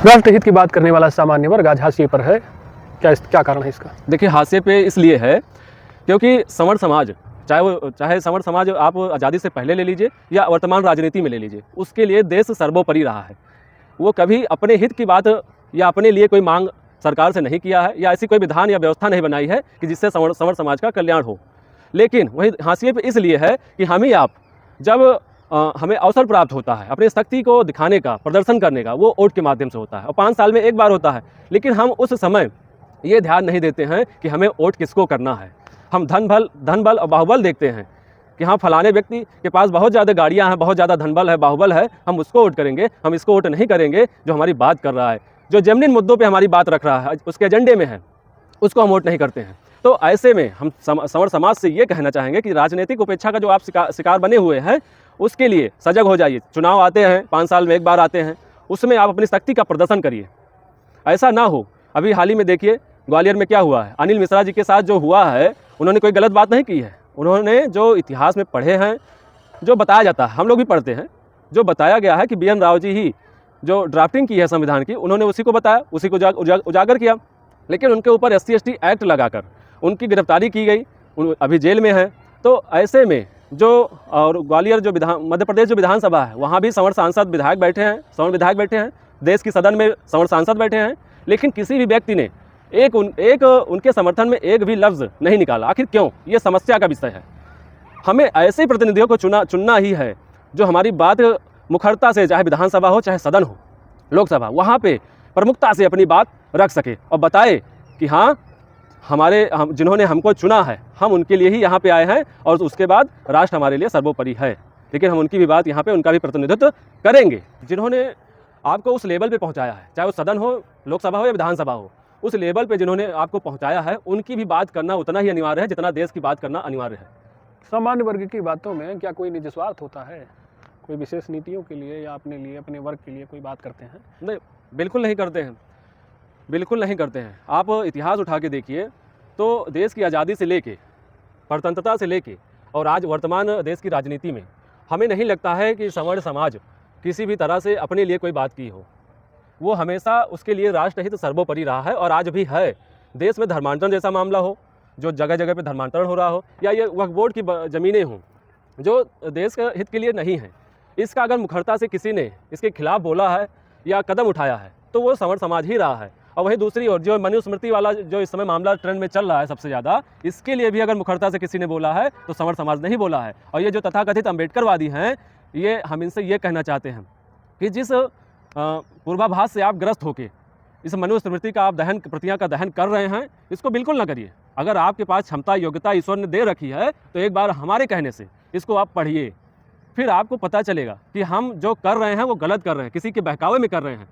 राष्ट्रहित की बात करने वाला सामान्य वर्ग आज हाशिए पर है। क्या कारण है इसका? देखिए, हाशिए पे इसलिए है क्योंकि संवर्ण समाज, चाहे संवर्ण समाज आप आज़ादी से पहले ले लीजिए या वर्तमान राजनीति में ले लीजिए, उसके लिए देश सर्वोपरि रहा है। वो कभी अपने हित की बात या अपने लिए कोई मांग सरकार से नहीं किया है, या ऐसी कोई विधान या व्यवस्था नहीं बनाई है कि जिससे संवर्ण समाज का कल्याण हो। लेकिन वही हाशिए पे इसलिए है कि हम ही आप जब हमें अवसर प्राप्त होता है अपनी शक्ति को दिखाने का, प्रदर्शन करने का, वो वोट के माध्यम से होता है और 5 साल में एक बार होता है। लेकिन हम उस समय ये ध्यान नहीं देते हैं कि हमें वोट किसको करना है। हम धन बल और बाहुबल देखते हैं कि हाँ, फलाने व्यक्ति के पास बहुत ज़्यादा गाड़ियाँ हैं, बहुत ज़्यादा धन बल है, बाहुबल है, हम उसको वोट करेंगे। हम इसको वोट नहीं करेंगे जो हमारी बात कर रहा है, जो जेन्युइन मुद्दों पे हमारी बात रख रहा है, उसके एजेंडे में है, उसको हम वोट नहीं करते हैं। तो ऐसे में हम संवर्ण समाज से ये कहना चाहेंगे कि राजनीतिक उपेक्षा का जो आप शिकार बने हुए हैं, उसके लिए सजग हो जाइए। चुनाव आते हैं, 5 साल में एक बार आते हैं, उसमें आप अपनी शक्ति का प्रदर्शन करिए। ऐसा ना हो, अभी हाल ही में देखिए ग्वालियर में क्या हुआ है। अनिल मिश्रा जी के साथ जो हुआ है, उन्होंने कोई गलत बात नहीं की है। उन्होंने जो इतिहास में पढ़े हैं, जो बताया जाता है, हम लोग भी पढ़ते हैं, जो बताया गया है कि बी एन राव जी ही जो ड्राफ्टिंग की है संविधान की, उन्होंने उसी को बताया, उसी को उजागर किया। लेकिन उनके ऊपर SC/ST एक्ट लगाकर उनकी गिरफ्तारी की गई, अभी जेल में है। तो ऐसे में जो और ग्वालियर जो मध्य प्रदेश जो विधानसभा है, वहाँ भी संवर्ण सांसद विधायक बैठे हैं, संवर्ण विधायक बैठे हैं, देश की सदन में संवर्ण सांसद बैठे हैं। लेकिन किसी भी व्यक्ति ने उनके समर्थन में एक भी लफ्ज़ नहीं निकाला। आखिर क्यों? ये समस्या का विषय है। हमें ऐसे प्रतिनिधियों को चुनना ही है जो हमारी बात मुखरता से, चाहे विधानसभा हो, चाहे सदन हो, लोकसभा, वहाँ पे प्रमुखता से अपनी बात रख सके और बताए कि हाँ, जिन्होंने हमको चुना है, हम उनके लिए ही यहाँ पे आए हैं और उसके बाद राष्ट्र हमारे लिए सर्वोपरि है। लेकिन हम उनकी भी बात यहाँ पे, उनका भी प्रतिनिधित्व करेंगे। जिन्होंने आपको उस लेवल पे पहुँचाया है, चाहे वो सदन हो, लोकसभा हो या विधानसभा हो, उस लेवल पे जिन्होंने आपको पहुँचाया है, उनकी भी बात करना उतना ही अनिवार्य है जितना देश की बात करना अनिवार्य है। सामान्य वर्ग की बातों में क्या कोई निजी स्वार्थ होता है? कोई विशेष नीतियों के लिए या अपने लिए, अपने वर्ग के लिए कोई बात करते हैं? नहीं, बिल्कुल नहीं करते हैं, बिल्कुल नहीं करते हैं। आप इतिहास उठा के देखिए तो देश की आज़ादी से लेके, स्वतंत्रता से लेके और आज वर्तमान देश की राजनीति में हमें नहीं लगता है कि संवर्ण समाज किसी भी तरह से अपने लिए कोई बात की हो। वो हमेशा उसके लिए राष्ट्रहित सर्वोपरि रहा है और आज भी है। देश में धर्मांतरण जैसा मामला हो, जो जगह जगह पे धर्मांतरण हो रहा हो, या ये वक्फ बोर्ड की ज़मीनें हों जो देश के हित के लिए नहीं है, इसका अगर मुखरता से किसी ने इसके खिलाफ बोला है या कदम उठाया है, तो वो संवर्ण समाज ही रहा है। और वहीं दूसरी ओर जो मनुस्मृति वाला जो इस समय मामला ट्रेंड में चल रहा है सबसे ज़्यादा, इसके लिए भी अगर मुखरता से किसी ने बोला है तो संवर्ण समाज नहीं बोला है। और ये जो तथाकथित अम्बेडकरवादी हैं, ये हम इनसे ये कहना चाहते हैं कि जिस पूर्वाभास से आप ग्रस्त होकर इस मनुस्मृति का आप प्रतियां का दहन कर रहे हैं, इसको बिल्कुल ना करिए। अगर आपके पास क्षमता, योग्यता ईश्वर ने दे रखी है, तो एक बार हमारे कहने से इसको आप पढ़िए, फिर आपको पता चलेगा कि हम जो कर रहे हैं वो गलत कर रहे हैं, किसी के बहकावे में कर रहे हैं।